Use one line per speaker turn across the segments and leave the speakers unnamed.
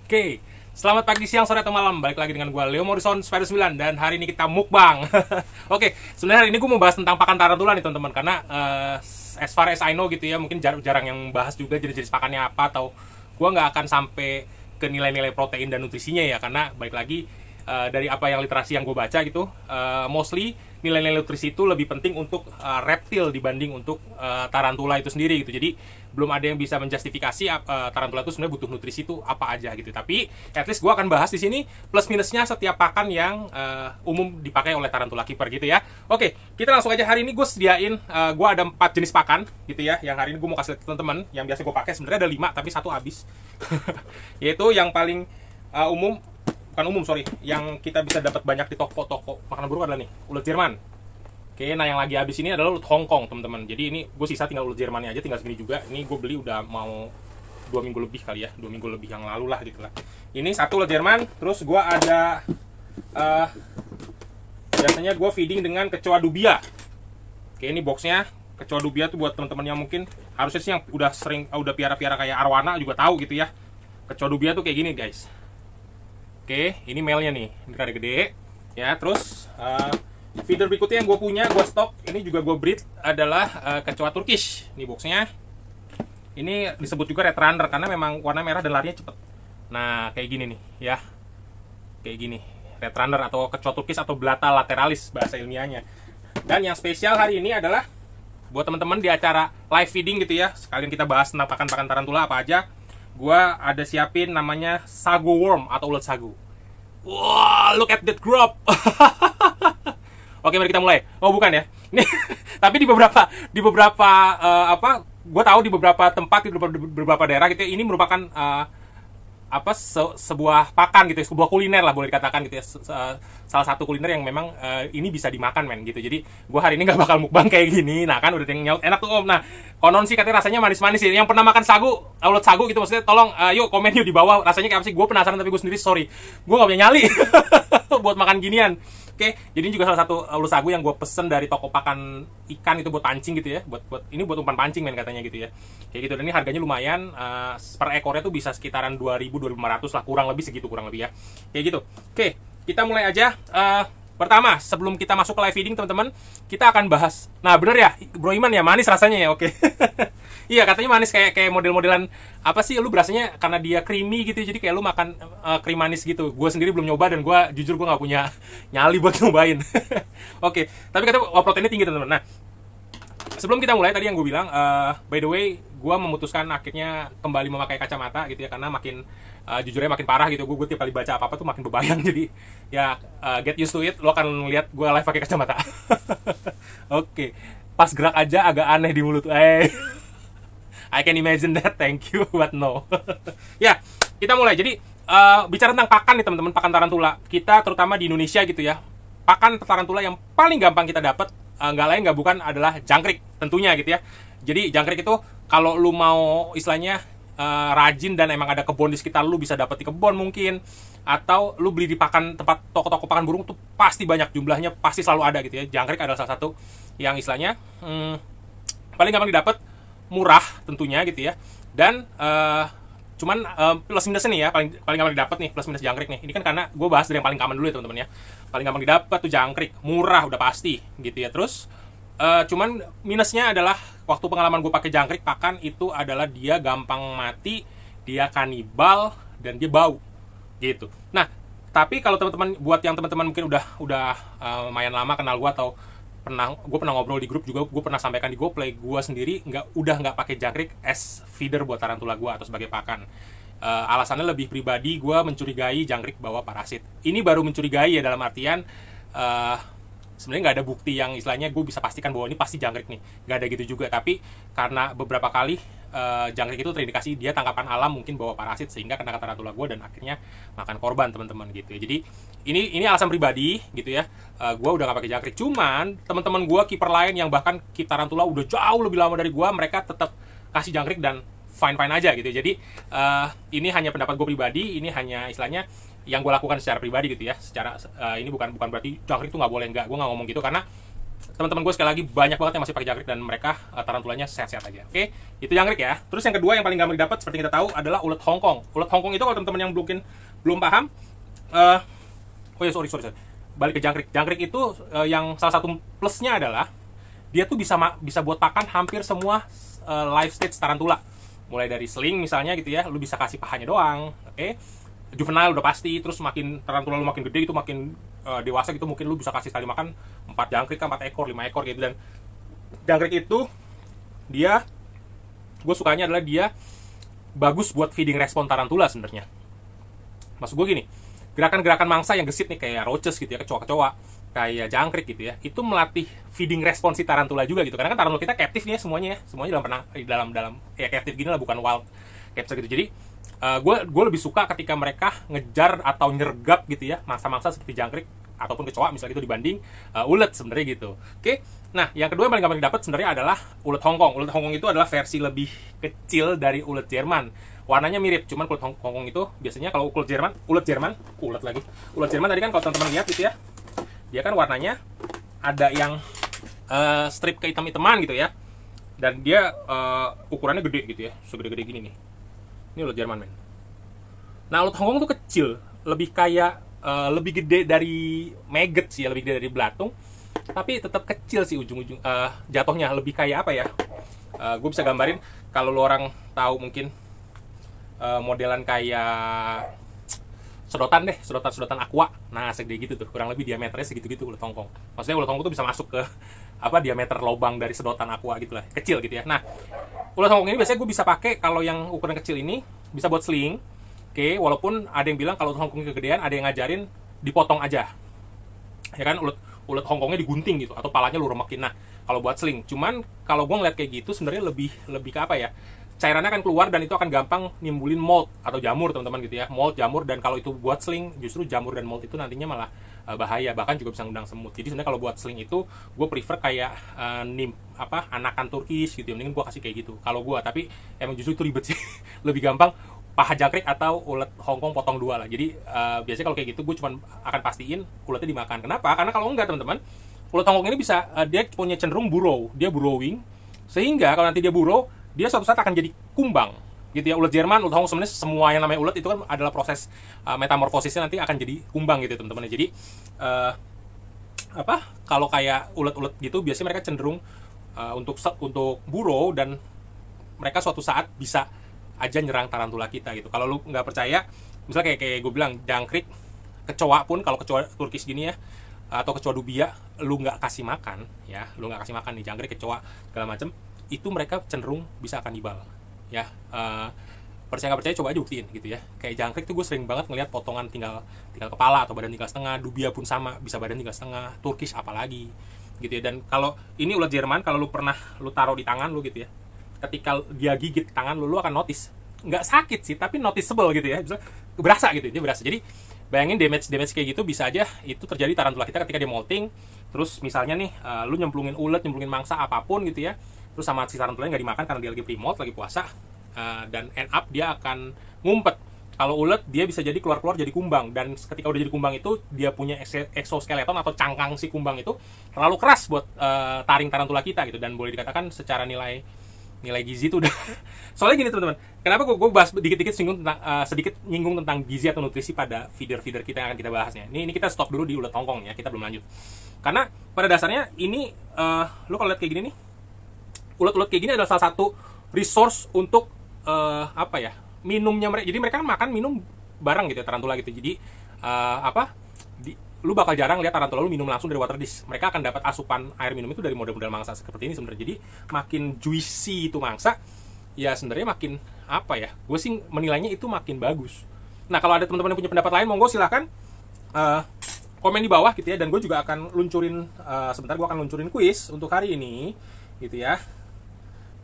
Oke, selamat pagi, siang, sore, atau malam. Balik lagi dengan gue, Leo Morrison, Spider 9. Dan hari ini kita mukbang. Oke, sebenarnya hari ini gue mau bahas tentang pakan tarantula nih teman-teman. Karena as far as I know gitu ya, mungkin jarang yang bahas juga jenis-jenis pakannya apa. Atau gue nggak akan sampai ke nilai-nilai protein dan nutrisinya ya. Karena balik lagi, dari apa yang literasi yang gue baca gitu, mostly nilai-nilai nutrisi itu lebih penting untuk reptil dibanding untuk tarantula itu sendiri gitu. Jadi belum ada yang bisa menjustifikasi tarantula itu sebenarnya butuh nutrisi itu apa aja gitu. Tapi at least gue akan bahas di sini plus minusnya setiap pakan yang umum dipakai oleh tarantula keeper gitu ya. Oke, kita langsung aja. Hari ini gue sediain, gue ada 4 jenis pakan gitu ya, yang hari ini gue mau kasih lihat teman-teman. Yang biasa gue pakai sebenarnya ada 5 tapi satu habis. Yaitu yang paling umum, bukan umum sorry, yang kita bisa dapat banyak di toko-toko makanan burung adalah nih ulet Jerman. Oke, nah yang lagi habis ini adalah ulet Hongkong teman-teman. Jadi ini gue sisa tinggal ulet Jermannya aja, tinggal segini juga. Ini gue beli udah mau 2 minggu lebih kali ya, 2 minggu lebih yang lalu lah gitu lah. Ini satu ulet Jerman. Terus gue ada biasanya gue feeding dengan kecoa dubia. Oke, ini boxnya kecoa dubia tuh buat teman-teman yang mungkin harusnya sih yang udah sering udah piara-piara kayak arwana juga tahu gitu ya. Kecoa dubia tuh kayak gini guys. Oke, ini male-nya nih, ini rada gede ya. Terus feeder berikutnya yang gue punya, gue stok, ini juga gue breed adalah kecoa Turkish. Ini boxnya. Ini disebut juga red runner karena memang warna merah dan larinya cepet. Nah, kayak gini nih ya. Kayak gini, red runner atau kecoa Turkish atau Blatta lateralis bahasa ilmiahnya. Dan yang spesial hari ini adalah buat teman-teman di acara live feeding gitu ya. Sekalian kita bahas tentang pakan-pakan tarantula apa aja. Gua ada siapin namanya sago worm atau ulet sagu. Wah, look at that crop. Oke, mari kita mulai. Oh, bukan ya. Ini tapi di beberapa gue tahu di beberapa tempat di beberapa daerah gitu ya, ini merupakan sebuah pakan gitu ya, sebuah kuliner lah boleh dikatakan gitu ya, salah satu kuliner yang memang ini bisa dimakan men gitu. Jadi gue hari ini nggak bakal mukbang kayak gini. Nah kan udah yang nyaut enak tuh om. Nah konon sih katanya rasanya manis-manis ya. Yang pernah makan sagu, ulet sagu gitu maksudnya, tolong yuk komen yuk di bawah rasanya kayak apa sih. Gue penasaran tapi gue sendiri sorry gue nggak punya nyali buat makan ginian. Oke, jadi ini juga salah satu ulet sagu yang gue pesen dari toko pakan ikan itu buat pancing gitu ya, buat ini buat umpan pancing men katanya gitu ya, kayak gitu. Dan ini harganya lumayan, per ekornya tuh bisa sekitaran 2.000-2.500 lah, kurang lebih segitu kurang lebih ya, kayak gitu. Oke, kita mulai aja. Pertama, sebelum kita masuk ke live feeding teman-teman, kita akan bahas. Nah bener ya, Bro Iman ya, manis rasanya ya, oke. Iya katanya manis kayak model-modelan apa sih, lu berasanya karena dia creamy gitu, jadi kayak lu makan krim manis gitu. Gue sendiri belum nyoba dan gue jujur gue nggak punya nyali buat nyobain. Oke, tapi katanya proteinnya tinggi teman-teman. Nah, sebelum kita mulai tadi yang gue bilang, by the way, gue memutuskan akhirnya kembali memakai kacamata gitu ya, karena makin jujurnya makin parah gitu. Gue tiap kali baca apa-apa tuh makin bebayang, jadi ya get used to it. Lo akan lihat gue live pakai kacamata. Oke, pas gerak aja agak aneh di mulut. I can imagine that, thank you, but no. Ya, kita mulai. Jadi bicara tentang pakan nih teman-teman, pakan tarantula. Kita terutama di Indonesia gitu ya, pakan tarantula yang paling gampang kita dapat nggak lain nggak bukan adalah jangkrik tentunya gitu ya. Jadi jangkrik itu kalau lu mau istilahnya rajin dan emang ada kebun di sekitar lu, bisa dapat di kebun mungkin, atau lu beli di tempat toko-toko pakan burung tuh pasti banyak, jumlahnya pasti selalu ada gitu ya. Jangkrik adalah salah satu yang istilahnya paling gampang didapat, murah tentunya gitu ya. Dan cuman plus minusnya nih ya, paling gampang didapat nih plus minus jangkrik nih. Ini kan karena gue bahas dari yang paling common dulu ya teman-teman ya. Paling gampang didapat tuh jangkrik, murah udah pasti gitu ya. Terus cuman minusnya adalah waktu pengalaman gue pakai jangkrik pakan itu adalah dia gampang mati, dia kanibal, dan dia bau gitu. Nah tapi kalau teman-teman, buat yang teman-teman mungkin udah lumayan lama kenal gue, atau gue pernah ngobrol di grup juga, gue pernah sampaikan di GoPlay, gue sendiri nggak pakai jangkrik as feeder buat tarantula gue atau sebagai pakan. Alasannya lebih pribadi, gue mencurigai jangkrik bawa parasit. Ini baru mencurigai ya, dalam artian sebenarnya nggak ada bukti yang istilahnya gue bisa pastikan bahwa ini pasti jangkrik nih, nggak ada gitu juga. Tapi karena beberapa kali jangkrik itu terindikasi dia tangkapan alam mungkin bawa parasit, sehingga kena tarantula gue dan akhirnya makan korban teman-teman gitu ya. Jadi ini alasan pribadi gitu ya. Gue udah nggak pakai jangkrik. Cuman teman-teman gue kiper lain yang bahkan keep tarantula udah jauh lebih lama dari gue, mereka tetap kasih jangkrik dan fine-fine aja gitu ya. Jadi ini hanya pendapat gue pribadi, ini hanya istilahnya yang gue lakukan secara pribadi gitu ya. Secara ini bukan berarti jangkrik itu nggak boleh, gue nggak ngomong gitu, karena teman-teman gue sekali lagi banyak banget yang masih pakai jangkrik dan mereka tarantulanya sehat-sehat aja. Oke, itu jangkrik ya. Terus yang kedua yang paling gampang didapat seperti kita tahu adalah ulet Hongkong. Ulet Hongkong itu kalau teman-teman yang mungkin belum paham, oh ya sorry. Balik ke jangkrik. Jangkrik itu yang salah satu plusnya adalah dia tuh bisa buat pakan hampir semua life stage tarantula. Mulai dari sling misalnya gitu ya, lu bisa kasih pahanya doang. Oke. Juvenile udah pasti, terus makin tarantula lu makin gede itu makin dewasa gitu, mungkin lu bisa kasih sekali makan 4 jangkrik, 4 ekor, 5 ekor gitu. Dan jangkrik itu dia, gue sukanya adalah dia bagus buat feeding respon tarantula sebenarnya. Maksud gue gini, gerakan-gerakan mangsa yang gesit nih kayak roaches gitu ya, kecoa-kecoa, kayak jangkrik gitu ya, itu melatih feeding respon si tarantula juga gitu. Karena kan tarantula kita captive nih ya semuanya dalam ya captive gini lah, bukan wild capture gitu. Jadi gue lebih suka ketika mereka ngejar atau nyergap gitu ya mangsa-mangsa seperti jangkrik ataupun kecoa misalnya itu dibanding ulet sebenarnya gitu. Oke. Nah, yang kedua yang paling gampang didapat sebenarnya adalah ulet Hongkong. Ulet Hongkong itu adalah versi lebih kecil dari ulet Jerman. Warnanya mirip, cuman ulet Hongkong itu biasanya kalau ulet Jerman tadi kan kalau teman-teman lihat gitu ya, dia kan warnanya ada yang strip kehitam-hitaman gitu ya, dan dia ukurannya gede gitu ya, segede-gede gini nih. Ini ulet Jerman, men. Nah, ulet Hongkong tuh kecil, lebih kayak lebih gede dari maggot sih ya, lebih gede dari belatung, tapi tetap kecil sih ujung-ujung jatuhnya, lebih kayak apa ya? Gue bisa gambarin kalau lo orang tahu mungkin modelan kayak sedotan aqua. Nah, segede gitu tuh, kurang lebih diameternya segitu-gitu ulet Hongkong. Maksudnya ulet Hongkong tuh bisa masuk ke diameter lubang dari sedotan aqua gitu lah, kecil gitu ya. Nah, ulet Hongkong ini biasanya gue bisa pakai kalau yang ukuran kecil ini bisa buat sling. Oke, walaupun ada yang bilang kalau ulet Hongkong kegedean, ada yang ngajarin dipotong aja. Ya kan, ulet Hongkongnya digunting gitu atau palanya lu remekin. Nah, kalau buat sling, cuman kalau gue ngeliat kayak gitu sebenarnya lebih ke apa ya? Cairannya akan keluar dan itu akan gampang nimbulin mold atau jamur teman-teman gitu ya. Mold, jamur, dan kalau itu buat sling justru jamur dan mold itu nantinya malah bahaya, bahkan juga bisa ngundang semut. Jadi sebenarnya kalau buat sling itu gue prefer kayak anakan Turkish gitu. Mending gue kasih kayak gitu kalau gue, tapi emang justru itu ribet sih. Lebih gampang paha jangkrik atau ulet Hongkong potong 2 lah. Jadi biasanya kalau kayak gitu gue cuma akan pastiin uletnya dimakan. Kenapa? Karena kalau enggak teman-teman, ulet Hongkong ini bisa dia punya cenderung burrow, dia burrowing, sehingga kalau nanti dia burrow, dia suatu saat akan jadi kumbang gitu ya. Ulet Jerman, ulet Hongkong, sebenarnya semua yang namanya ulet itu kan adalah proses metamorfosisnya nanti akan jadi kumbang gitu teman-teman. Jadi kalau kayak ulet-ulet gitu biasanya mereka cenderung untuk burrow, dan mereka suatu saat bisa aja nyerang tarantula kita gitu. Kalau lu nggak percaya, misalnya kayak gue bilang jangkrik, kecoa pun, kalau kecoa Turkish gini ya, atau kecoa dubia, lu nggak kasih makan nih jangkrik, kecoa segala macem, itu mereka cenderung bisa kanibal ya. Percaya nggak percaya, coba aja buktiin gitu ya. Kayak jangkrik tuh gue sering banget ngeliat potongan tinggal kepala atau badan tinggal setengah. Dubia pun sama, bisa badan tinggal setengah. Turkish apalagi gitu ya. Dan kalau ini ulet Jerman, kalau lu pernah lu taruh di tangan lu gitu ya, ketika dia gigit tangan lu akan notice, nggak sakit sih tapi noticeable gitu ya, bisa berasa gitu, dia berasa. Jadi bayangin damage kayak gitu bisa aja itu terjadi tarantula kita ketika dia molting. Terus misalnya nih lu nyemplungin ulet, nyemplungin mangsa apapun gitu ya, terus sama si tarantulanya nggak dimakan karena dia lagi pre-molt, lagi puasa, dan end up dia akan ngumpet. Kalau ulet dia bisa jadi keluar jadi kumbang, dan ketika udah jadi kumbang itu dia punya exoskeleton atau cangkang si kumbang itu terlalu keras buat taring tarantula kita gitu, dan boleh dikatakan secara nilai gizi itu udah soalnya gini teman-teman, kenapa gue bahas dikit-dikit sedikit nyinggung tentang gizi atau nutrisi pada feeder kita yang akan kita bahasnya. Ini kita stop dulu di ulet Hongkong ya, kita belum lanjut. Karena pada dasarnya ini lo kalau lihat kayak gini nih, ulet-ulet kayak gini adalah salah satu resource untuk minumnya mereka. Jadi mereka kan makan minum bareng gitu ya, tarantula gitu. Jadi lu bakal jarang lihat tarantula lu minum langsung dari water dish. Mereka akan dapat asupan air minum itu dari model-model mangsa seperti ini sebenarnya. Jadi makin juicy itu mangsa, ya sebenarnya makin gue sih menilainya itu makin bagus. Nah, kalau ada teman-teman yang punya pendapat lain, monggo silahkan komen di bawah gitu ya. Dan gue juga akan luncurin sebentar, gue akan luncurin kuis untuk hari ini gitu ya.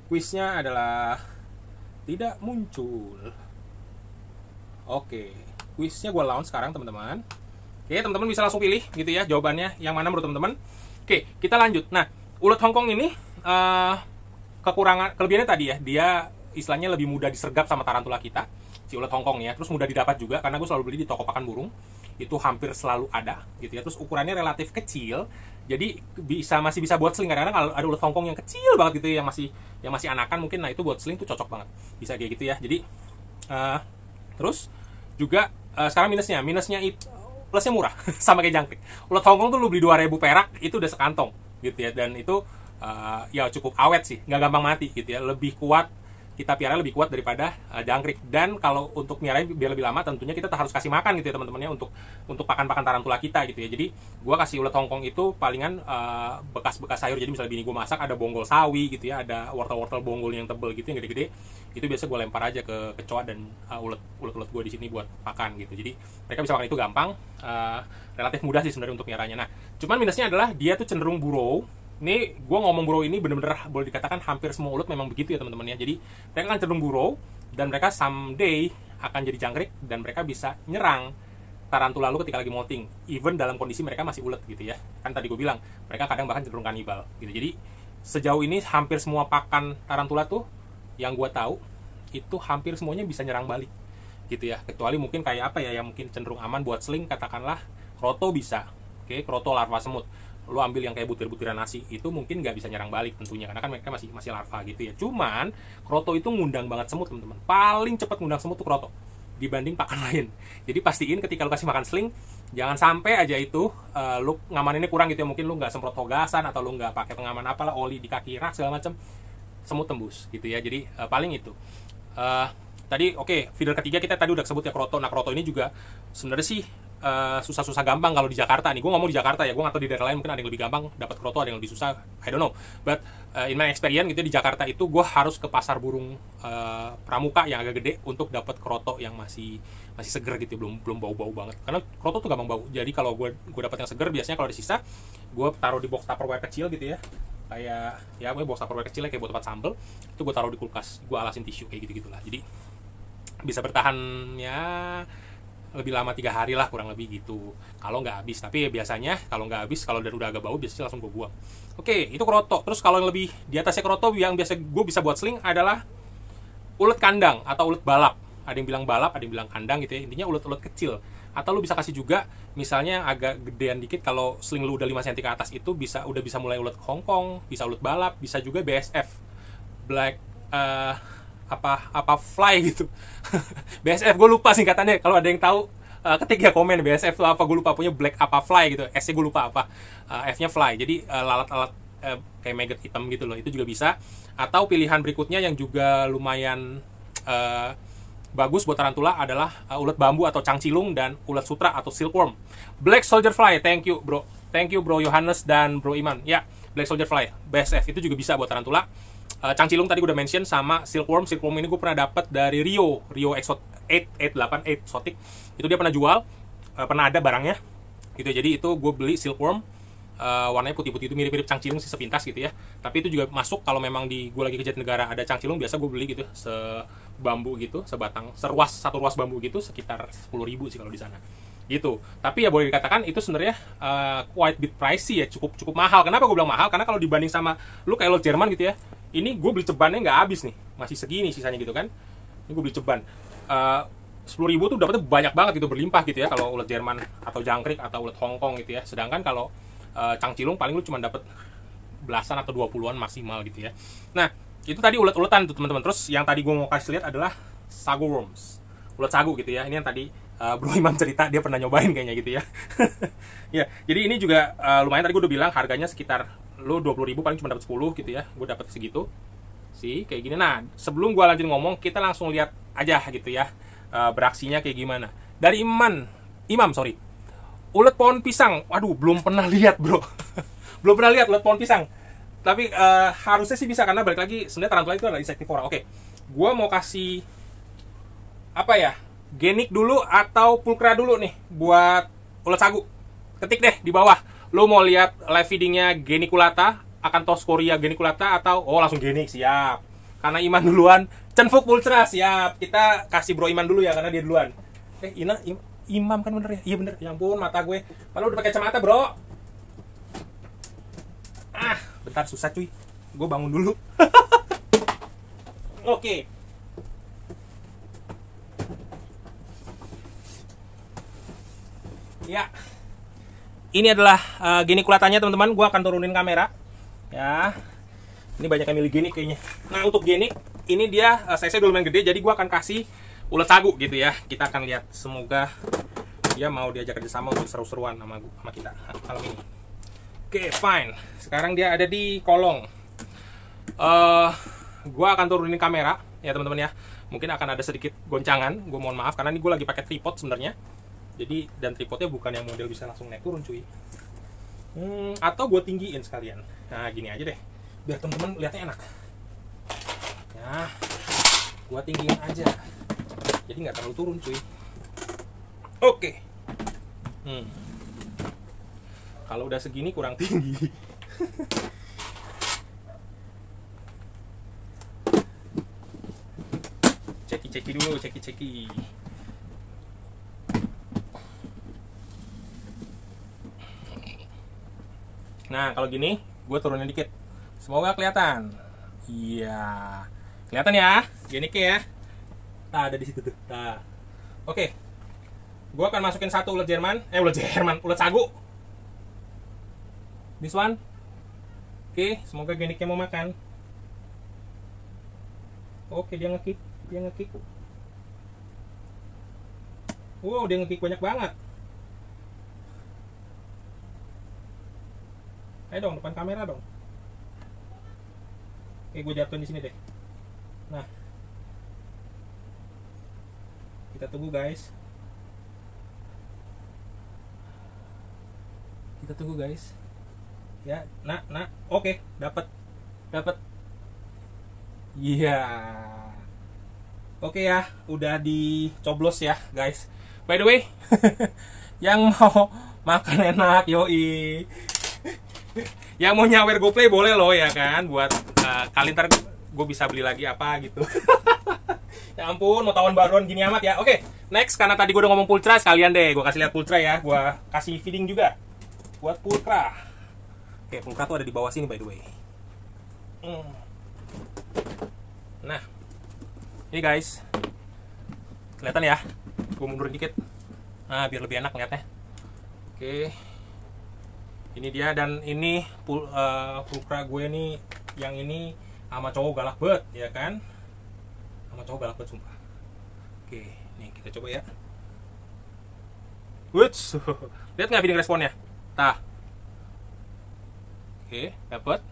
Kuisnya adalah tidak muncul. Oke, kuisnya gue launch sekarang teman-teman. Oke, teman-teman bisa langsung pilih gitu ya jawabannya yang mana menurut teman-teman. Oke, kita lanjut. Nah, ulet Hongkong ini kelebihannya tadi ya, dia istilahnya lebih mudah disergap sama tarantula kita. Si si ulet Hongkong ya. Terus mudah didapat juga karena gue selalu beli di toko pakan burung, itu hampir selalu ada gitu ya. Terus ukurannya relatif kecil, jadi masih bisa buat sling. Kadang-kadang kalau ada ulet Hongkong yang kecil banget gitu ya, yang masih anakan mungkin, nah itu buat sling tuh cocok banget, bisa kayak gitu ya. Jadi terus juga sekarang minusnya itu, plusnya murah sama kayak jangkrik. Ulet Hongkong tuh lu beli 2.000 perak itu udah sekantong gitu ya, dan itu ya cukup awet sih, nggak gampang mati gitu ya, lebih kuat, kita piara lebih kuat daripada jangkrik. Dan kalau untuk miara biar lebih lama, tentunya kita harus kasih makan gitu ya teman-temannya, untuk pakan-pakan tarantula kita gitu ya. Jadi gua kasih ulet Hongkong itu palingan bekas-bekas sayur. Jadi misalnya bini gua masak ada bonggol sawi gitu ya, ada wortel-wortel bonggol yang tebel gitu yang gede-gede, itu biasa gua lempar aja ke kecoa dan ulet gua di sini buat makan gitu. Jadi mereka bisa makan itu gampang, relatif mudah sih sebenarnya untuk miaranya. Nah, cuman minusnya adalah dia tuh cenderung burrow. Ini gue ngomong burrow ini bener-bener boleh dikatakan hampir semua ulet memang begitu ya teman-teman ya. Jadi mereka akan cenderung burrow, dan mereka someday akan jadi jangkrik, dan mereka bisa nyerang tarantula lu ketika lagi molting, even dalam kondisi mereka masih ulet gitu ya. Kan tadi gue bilang mereka kadang bahkan cenderung kanibal gitu. Jadi sejauh ini hampir semua pakan tarantula tuh yang gue tahu itu hampir semuanya bisa nyerang balik gitu ya, kecuali mungkin kayak apa ya yang mungkin cenderung aman buat sling, katakanlah kroto bisa. Oke, kroto larva semut, lu ambil yang kayak butir-butiran nasi, itu mungkin nggak bisa nyerang balik tentunya, karena kan mereka masih larva gitu ya. Cuman kroto itu ngundang banget semut teman-teman, paling cepat ngundang semut tuh kroto dibanding pakan lain. Jadi pastiin ketika lu kasih makan sling, jangan sampai aja itu lu ngamaninnya kurang gitu ya, mungkin lu nggak semprot hogasan atau lu nggak pakai pengaman apalah, oli di kaki rak segala macam, semut tembus gitu ya. Jadi paling itu tadi feeder ketiga kita tadi udah sebut ya, kroto. Nah, kroto ini juga sebenarnya sih susah-susah gampang kalau di Jakarta nih. Gue ngomong di Jakarta ya, gue nggak tahu di daerah lain mungkin ada yang lebih gampang dapat kroto, ada yang lebih susah, I don't know. But in my experience gitu di Jakarta itu gue harus ke pasar burung pramuka yang agak gede untuk dapat kroto yang masih seger gitu, belum bau-bau banget. Karena kroto tuh gampang bau. Jadi kalau gue dapat yang seger, biasanya kalau ada sisa gue taruh di box Tupperware kecil gitu ya, kayak ya gue box Tupperware kecil kayak buat tempat sambel, itu gue taruh di kulkas, gue alasin tisu kayak gitu-gitulah. Jadi bisa bertahan ya lebih lama 3 hari lah kurang lebih gitu, kalau nggak habis. Tapi ya biasanya kalau nggak habis, kalau udah agak bau, biasanya langsung gue buang. Oke, itu kroto. Terus kalau yang lebih di atasnya kroto yang biasa gue bisa buat sling adalah ulet kandang atau ulet balap. Ada yang bilang balap, ada yang bilang kandang gitu ya. Intinya ulet-ulet kecil. Atau lu bisa kasih juga misalnya agak gedean dikit, kalau sling lu udah 5 cm ke atas, itu udah bisa mulai ulet Hongkong, bisa ulet balap, bisa juga BSF, black apa fly gitu. BSF gue lupa singkatannya, kalau ada yang tahu ketik ya komen BSF itu apa, gue lupa, punya black apa fly gitu, S nya gue lupa apa, F nya fly. Jadi lalat-lalat kayak maggot hitam gitu loh, itu juga bisa. Atau pilihan berikutnya yang juga lumayan bagus buat tarantula adalah ulet bambu atau cangcilung, dan ulet sutra atau silkworm. Black soldier fly, thank you bro Yohanes dan bro Iman ya. Black soldier fly BSF itu juga bisa buat tarantula. Cangcilung tadi gue udah mention, sama silkworm ini gue pernah dapat dari Rio Exotic, itu dia pernah jual, pernah ada barangnya gitu. Jadi itu gue beli silkworm, warnanya putih-putih, itu mirip-mirip cangcilung sih sepintas gitu ya. Tapi itu juga masuk kalau memang gue lagi ke Jatinegara ada cangcilung, biasa gue beli gitu sebambu gitu, satu ruas bambu gitu, sekitar 10.000 sih kalau di sana gitu. Tapi ya boleh dikatakan itu sebenarnya quite bit pricey ya, cukup mahal. Kenapa gue bilang mahal? Karena kalau dibanding sama lu kayak lo Jerman gitu ya, ini gue beli cebannya nggak habis nih, masih segini sisanya gitu kan. Ini gue beli ceban 10.000 tuh dapetnya banyak banget gitu, berlimpah gitu ya, kalau ulet Jerman atau jangkrik atau ulet Hongkong gitu ya. Sedangkan kalau cangcilung paling lu cuma dapet belasan atau 20-an maksimal gitu ya. Nah, itu tadi ulet-uletan tuh teman-teman. Terus yang tadi gue mau kasih lihat adalah sagu worms, ulet sagu gitu ya. Ini yang tadi Bro Imam cerita dia pernah nyobain kayaknya gitu ya. Ya, jadi ini juga lumayan. Tadi gue udah bilang harganya sekitar lu 20.000 paling cuma dapat 10 gitu ya. Gue dapat segitu sih kayak gini. Nah, sebelum gue lanjut ngomong, kita langsung lihat aja gitu ya beraksinya kayak gimana. Dari Imam, ulet pohon pisang. Waduh, belum pernah lihat bro. Belum pernah lihat ulet pohon pisang. Tapi harusnya sih bisa, karena balik lagi sebenarnya tarantula itu adalah insektivora. Oke, gue mau kasih apa ya, genik dulu atau pulkra dulu nih buat ulet sagu. Ketik deh di bawah, lo mau lihat live feedingnya geniculata, Acanthosporia geniculata, atau langsung genik, siap. Karena Iman duluan, cenfuk pulcra, siap. Kita kasih bro Iman dulu ya, karena dia duluan. Imam kan bener ya? Iya bener, ya ampun mata gue. Padahal udah pakai kacamata bro. Bentar susah cuy, gue bangun dulu. Oke. Ya, ini adalah genikulatannya teman-teman. Gue akan turunin kamera. Ya, ini banyak yang milih genik kayaknya. Nah, untuk genik, ini dia size-nya udah lumayan gede. Jadi gue akan kasih ulet sagu gitu ya. Kita akan lihat. Semoga dia mau diajak kerjasama untuk seru-seruan sama kita malam ini. Oke, fine. Sekarang dia ada di kolong. Gue akan turunin kamera ya teman-teman ya. Mungkin akan ada sedikit goncangan. Gue mohon maaf karena ini gue lagi pakai tripod sebenarnya. Jadi, dan tripodnya bukan yang model bisa langsung naik turun cuy. Atau gue tinggiin sekalian. Nah, gini aja deh. Biar teman-teman lihatnya enak. Ya, gue tinggiin aja. Jadi nggak terlalu turun cuy. Oke. Kalau udah segini kurang tinggi. Ceki dulu, ceki. Nah, kalau gini, gue turunin dikit. Semoga kelihatan. Iya, kelihatan ya, geniknya ya. Nah, ada di situ tuh. Nah, oke. Gue akan masukin satu ulet sagu. This one. Oke, semoga geniknya mau makan. Oke, dia ngekik. Wow, dia ngekik banyak banget. Ayo dong, depan kamera dong. Oke, gue jatuhin di sini deh. Nah, kita tunggu guys. Ya, oke, dapat. Iya. Oke ya, udah dicoblos ya guys. By the way, yang mau makan enak, yoi. Yang mau nyawer GoPlay boleh loh ya kan, buat kali ntar gue bisa beli lagi apa gitu. Ya ampun, mau tahun baruan gini amat ya. Oke, next, karena tadi gue udah ngomong pultra, sekalian deh gue kasih lihat pultra ya. Gue kasih feeding juga buat pultra. Oke, pultra tuh ada di bawah sini by the way. Nah, ini guys, kelihatan ya. Gue mundurin dikit. Nah, biar lebih enak ngeliatnya. Oke. Ini dia, dan ini pulkra gue nih, yang ini sama cowok galak banget ya kan, sama cowok galak banget sumpah. Oke, nih kita coba ya. Wuts, lihat nggak feeding responnya? Tah. Oke, dapet.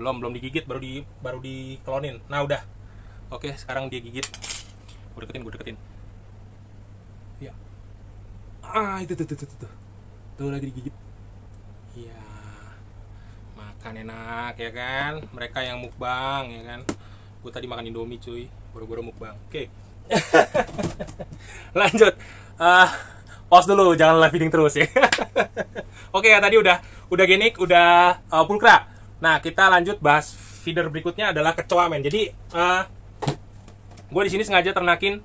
Belum digigit, baru dikelonin. Nah udah. Oke, sekarang dia gigit. Gue deketin. Ya. Itu tuh lagi digigit. Iya, makan enak ya kan. Mereka yang mukbang ya kan. Gue tadi makan Indomie cuy, boro-boro mukbang. Oke. Lanjut. Pause dulu, jangan live feeding terus ya. Oke ya, tadi udah genik, udah pulkra. Nah, kita lanjut bahas feeder berikutnya adalah kecoa men. Jadi gue di sini sengaja ternakin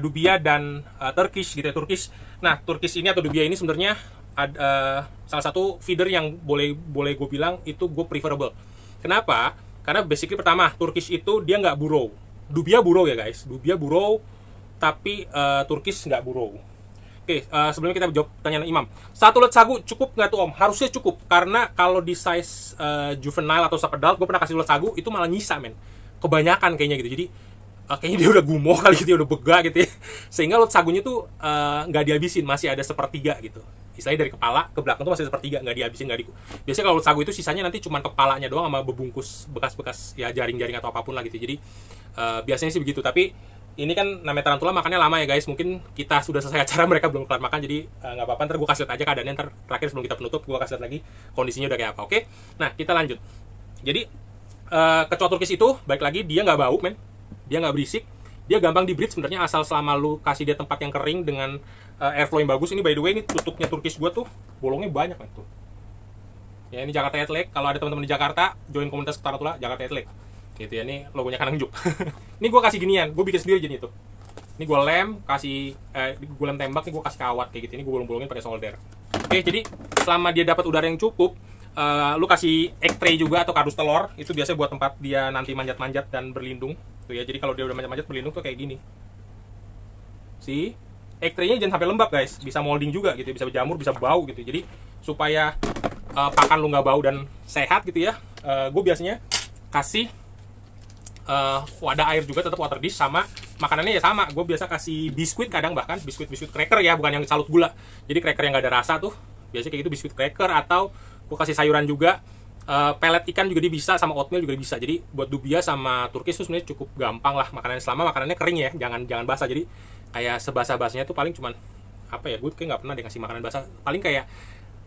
dubia dan Turkish gitu ya, Turkish. Nah, Turkish ini atau dubia ini sebenarnya salah satu feeder yang boleh gue bilang itu gue preferable. Kenapa? Karena basically pertama, Turkish itu dia nggak burrow. Dubia burrow ya guys. Dubia burrow, tapi Turkish nggak burrow. Oke, sebelumnya kita jawab pertanyaan Imam. Satu ulet sagu cukup nggak tuh Om? Harusnya cukup, karena kalau di size juvenile atau subadult, gue pernah kasih ulet sagu, itu malah nyisa men. Kebanyakan kayaknya gitu. Jadi kayaknya dia udah gumoh kali gitu, dia udah begah gitu ya. Sehingga ulet sagunya tuh nggak dihabisin, masih ada sepertiga gitu. Istilahnya dari kepala ke belakang tuh masih sepertiga, nggak dihabisin, biasanya kalau ulet sagu itu sisanya nanti cuma kepalanya doang sama bebungkus bekas-bekas ya jaring-jaring atau apapun lah gitu. Jadi biasanya sih begitu, tapi ini kan namanya tarantula makannya lama ya guys. Mungkin kita sudah selesai acara, mereka belum kelar makan, jadi nggak apa-apa. Ntar gue kasih lihat aja keadaannya, ntar terakhir sebelum kita penutup gue kasih lihat lagi kondisinya udah kayak apa. Oke, nah kita lanjut. Jadi kecoa Turkish itu baik lagi, dia nggak bau men, dia nggak berisik, dia gampang di breed sebenarnya, asal selama lu kasih dia tempat yang kering dengan airflow yang bagus. Ini by the way, ini tutupnya Turkish gue tuh bolongnya banyak men tuh. Ya ini Jakarta Athlete. Kalau ada teman-teman di Jakarta, join komunitas tarantula Jakarta Athlete. Gitu ya, ini logonya Kanang Juk. Ini gue kasih ginian, gue bikin sendiri jadi itu. Ini gue lem, gue lem tembak, ini gue kasih kawat kayak gitu. Ini gue bolong-bolongin pakai solder. Oke, jadi selama dia dapat udara yang cukup, lu kasih egg tray juga atau kardus telur, itu biasanya buat tempat dia nanti manjat-manjat dan berlindung. Tuh ya, jadi kalau dia udah manjat-manjat berlindung tuh kayak gini. egg tray-nya jangan sampai lembab guys, bisa molding juga gitu, bisa berjamur, bisa bau gitu. Jadi supaya pakan lu nggak bau dan sehat gitu ya, gue biasanya kasih wadah air juga, tetap water dish, sama makanannya ya sama. Gue biasa kasih biskuit, kadang bahkan biskuit cracker ya, bukan yang salut gula. Jadi cracker yang nggak ada rasa tuh, biasanya kayak gitu biskuit cracker, atau gue kasih sayuran juga. Pelet ikan juga bisa, sama oatmeal juga bisa. Jadi buat dubia sama turkis tuh sebenarnya cukup gampang lah makanannya, selama makanannya kering ya, jangan basah. Jadi kayak sebasah-basahnya tuh paling cuman apa ya, gue kayak nggak pernah deh ngasih makanan basah. Paling kayak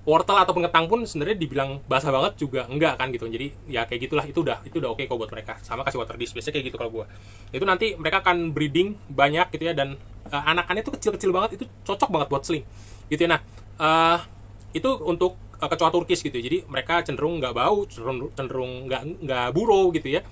wortel atau kentang pun sebenarnya dibilang basah banget juga enggak kan gitu. Jadi ya kayak gitulah, itu udah oke kok buat mereka. Sama kasih water dish, biasanya kayak gitu kalau gue. Itu nanti mereka akan breeding banyak gitu ya, dan anakannya tuh kecil-kecil banget, itu cocok banget buat sling gitu ya. Nah, itu untuk kecoa turkis gitu. Jadi mereka cenderung nggak bau, cenderung nggak buro gitu ya.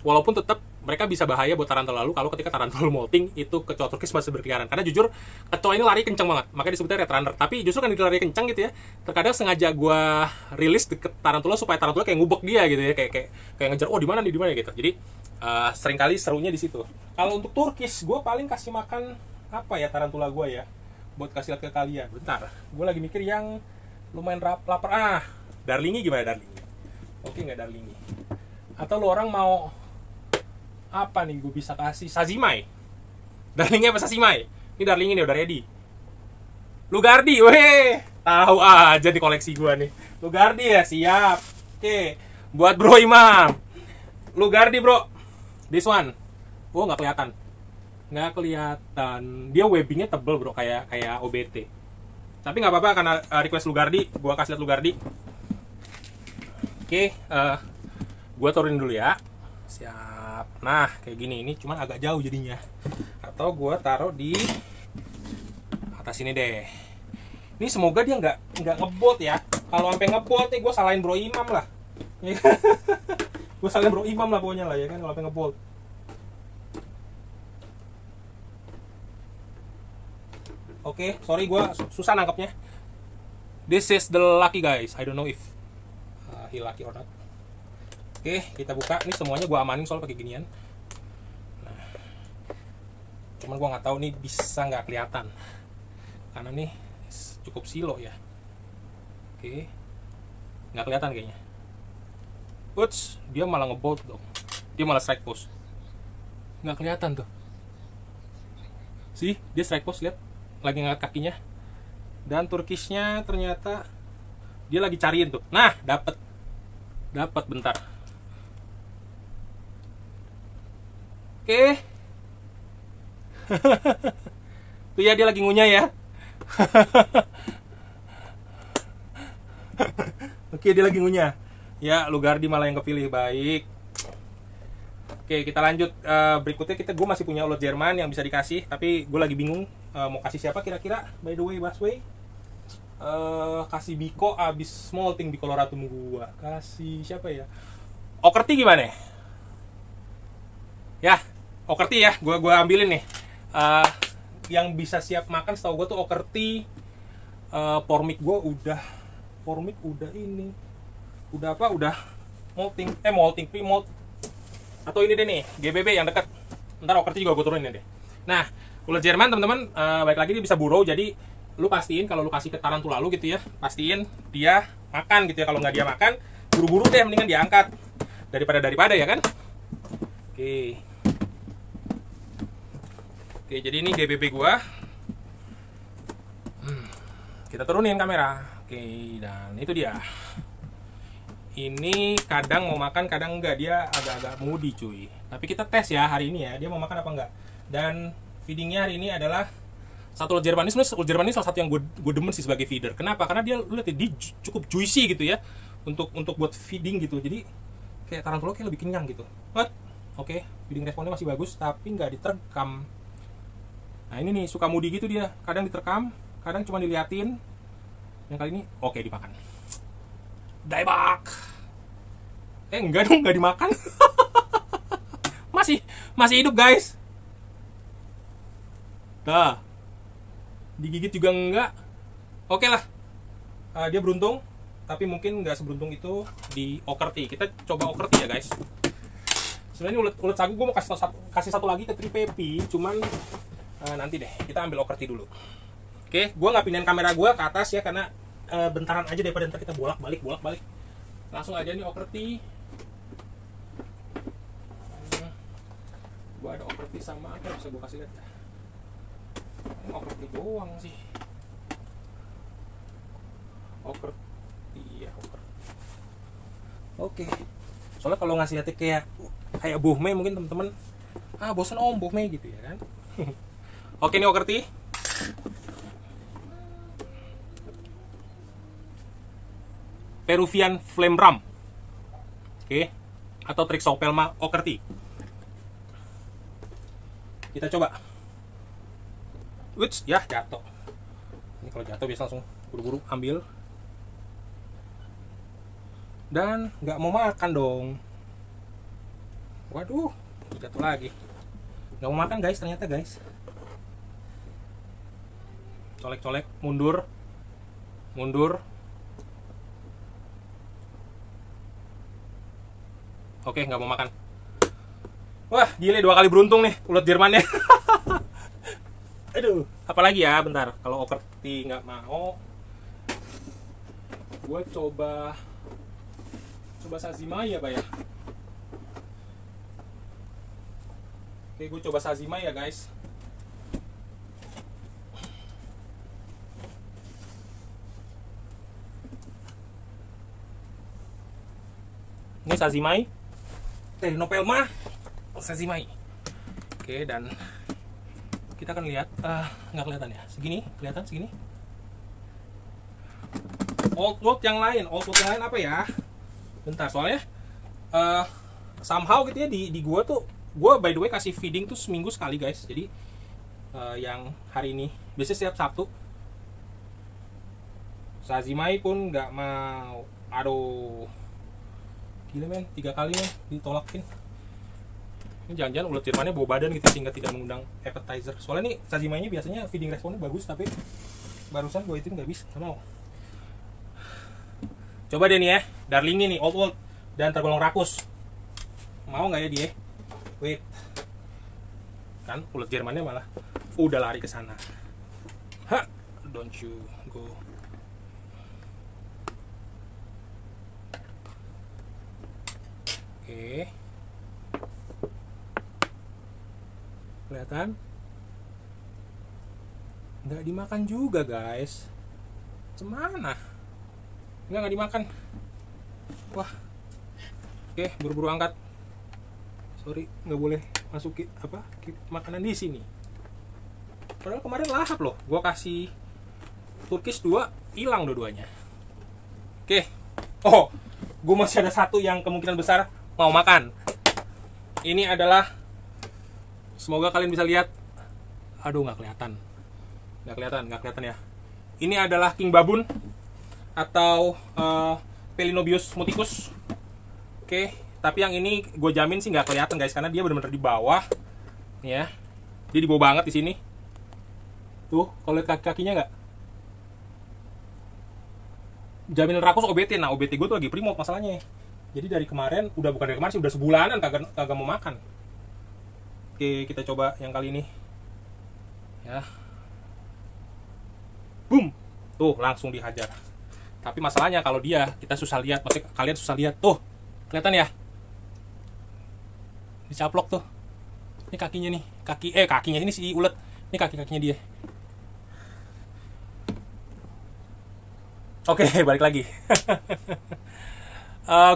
Walaupun tetap mereka bisa bahaya buat tarantula. Lalu kalau ketika tarantula molting, itu kecoa turkis masih berkeliaran. Karena jujur kecoa ini lari kenceng banget, makanya disebutnya red runner. Tapi justru kan dia lari kenceng gitu ya, terkadang sengaja gue rilis deket tarantula supaya tarantula kayak ngubek dia gitu ya, kayak ngejar, oh di mana gitu. Jadi seringkali serunya di situ. Kalau untuk turkis, gue paling kasih makan apa ya tarantula gue ya, buat kasih lihat ke kalian. Bentar, gue lagi mikir yang lumayan lapar. Darlingi gimana darlingi? Oke nggak darlingi? Atau lu orang mau apa nih gue bisa kasih? Sazimai. Darlingi apa sazimai? Ini darlingi nih udah ready. Lugardi, weh. Tahu aja di koleksi gue nih. Lugardi ya, siap. Oke, buat Bro Imam. Lugardi bro. This one. Oh nggak kelihatan. Nggak kelihatan. Dia webbingnya tebel bro, kayak OBT. Tapi nggak apa-apa karena request Lugardi, gue kasih lihat Lugardi. Oke, gue turunin dulu ya. Siap. Nah, kayak gini. Ini cuman agak jauh jadinya. Atau gue taruh di atas ini deh. Ini semoga dia nggak ngebot ya. Kalau sampai ngebot nih gue salahin Bro Imam lah. Gue salahin Bro Imam lah pokoknya lah ya kan kalau sampai ngebot. Oke, sorry gue susah nangkepnya. This is the lucky guys. I don't know if he lucky or not. Oke, kita buka. Ini semuanya gue amanin soal pakai ginian. Nah, cuman gue nggak tahu nih bisa nggak kelihatan karena nih cukup silo ya. Oke, nggak kelihatan kayaknya. Uts, dia malah ngebolt dong. Dia malah strike pose. Nggak kelihatan tuh. Sih, dia strike pose, lihat. Lagi ngangkat kakinya. Dan turkisnya ternyata dia lagi cariin tuh. Nah, dapat bentar. Oke. Tuh ya, dia lagi ngunyah ya. Oke, dia lagi ngunyah. Ya, Lugardi malah yang kepilih. Baik. Oke, kita lanjut. Berikutnya gue masih punya ulat Jerman yang bisa dikasih, tapi gue lagi bingung mau kasih siapa kira-kira. By the way, Basway, kasih Biko abis molting Biko Loratum gue. Kasih siapa ya? Okerti gimana? Ya, Okerti ya. Gue ambilin nih. Yang bisa siap makan setahu gue tuh Okerti. Pormik gue udah ini. Udah apa? Udah molting pre-molt. Atau ini deh nih, GBB yang dekat. Ntar Okerti juga gue turunin deh. Nah, ulat Jerman teman-teman, baik lagi dia bisa burrow. Jadi lu pastiin kalau lu kasih ke tarantula lu gitu ya, pastiin dia makan gitu ya. Kalau nggak dia makan, buru-buru deh, mendingan diangkat daripada ya kan. Oke, jadi ini GBB gua. Kita turunin kamera. Oke, dan itu dia. Ini kadang mau makan, kadang enggak. Dia agak-agak moody cuy. Tapi kita tes ya hari ini ya, dia mau makan apa enggak. Dan feedingnya hari ini adalah satu ulat Jerman. Ini sebenarnya ulat Jerman ini salah satu yang gue demen sih sebagai feeder. Kenapa? Karena dia, lihat ya, dia cukup juicy gitu ya untuk buat feeding gitu. Jadi kayak tarantula kayak lebih kenyang gitu. Oke, feeding responnya masih bagus, tapi nggak diterkam. Nah ini nih suka moody gitu dia. Kadang diterkam, kadang cuma diliatin. Yang kali ini oke dimakan. Daibak. Enggak dong, nggak dimakan. masih hidup guys. Dah. Digigit juga enggak. Oke lah. Dia beruntung, tapi mungkin nggak seberuntung itu di Okerti. Kita coba Okerti ya guys. Sebenarnya ulat sagu gue mau kasih satu lagi ke Tripepi, cuman nanti deh kita ambil Okerti dulu. Oke, gue nggak pindahin kamera gue ke atas ya karena bentaran aja daripada ntar kita bolak-balik. Langsung aja nih Okerti. Gue ada Okerti sama apa bisa gue kasih lihat ya. Ini Okerti doang sih. Okerti ya, Okerti. Oke. Soalnya kalau ngasih lihat kayak Bohme mungkin temen-temen bosan Bohme gitu ya kan. Oke, ini Okerti. Peruvian Flame Ram. Oke. Atau Trixopelma Okerti. Kita coba. Wits, ya jatuh. Ini kalau jatuh biasa langsung buru-buru ambil. Dan nggak mau makan dong. Waduh, jatuh lagi. Nggak mau makan guys, ternyata guys. Colek-colek, mundur. Oke, nggak mau makan. Wah, gile 2 kali beruntung nih ulet Jermannya. Aduh, apalagi ya, bentar. Kalau Okerti nggak mau, gue coba Sazimai ya, Pak ya. Oke, gue coba Sazimai ya, guys. Ini Sazimai. Terinopelma Sazimai. Oke, dan kita akan lihat, nggak kelihatan ya, kelihatan segini. Old world yang lain apa ya? Bentar, soalnya somehow gitu ya di gua tuh, gua by the way kasih feeding tuh seminggu sekali guys. Jadi yang hari ini biasanya setiap Sabtu. Sazimai pun nggak mau. Aduh, gila men, 3 kali ya ditolakin. Ini jangan-jangan ulet Jermannya bawa badan gitu sehingga tidak mengundang appetizer. Soalnya nih Sazimainya biasanya feeding responnya bagus, tapi barusan gue itu nggak bisa, nggak mau. Coba deh nih ya, Darling ini old world dan tergolong rakus. Mau nggak ya dia? Wait, kan ulet Jermannya malah udah lari ke sana. Ha, don't you go. Oke. Kelihatan? Nggak dimakan juga guys. Cemana? Nggak dimakan. Wah. Oke, buru-buru angkat. Sorry, nggak boleh masukin makanan di sini. Padahal kemarin lahap loh. Gua kasih Turkish 2, hilang dua-duanya. Oke. Oh, gue masih ada satu yang kemungkinan besar mau makan. Ini adalah, semoga kalian bisa lihat. Aduh, nggak kelihatan ya. Ini adalah King Baboon atau Pelinobius muticus. Oke, tapi yang ini gue jamin sih nggak kelihatan guys, karena dia benar-benar di bawah. Nih ya, dia di bawah banget di sini. Tuh, kalau lihat kaki-kakinya nggak? Jaminan rakus OBT. Nah, OBT gue tuh lagi primot masalahnya. Jadi dari kemarin, bukan dari kemarin sih, udah sebulanan kagak mau makan. Oke, kita coba yang kali ini. Ya. Boom. Tuh, langsung dihajar. Tapi masalahnya kalau kita susah lihat, maksudnya kalian susah lihat. Tuh, kelihatan ya? Dicaplok tuh. Ini kakinya nih. Kakinya ini si ulet. Ini kaki-kakinya dia. Oke, balik lagi.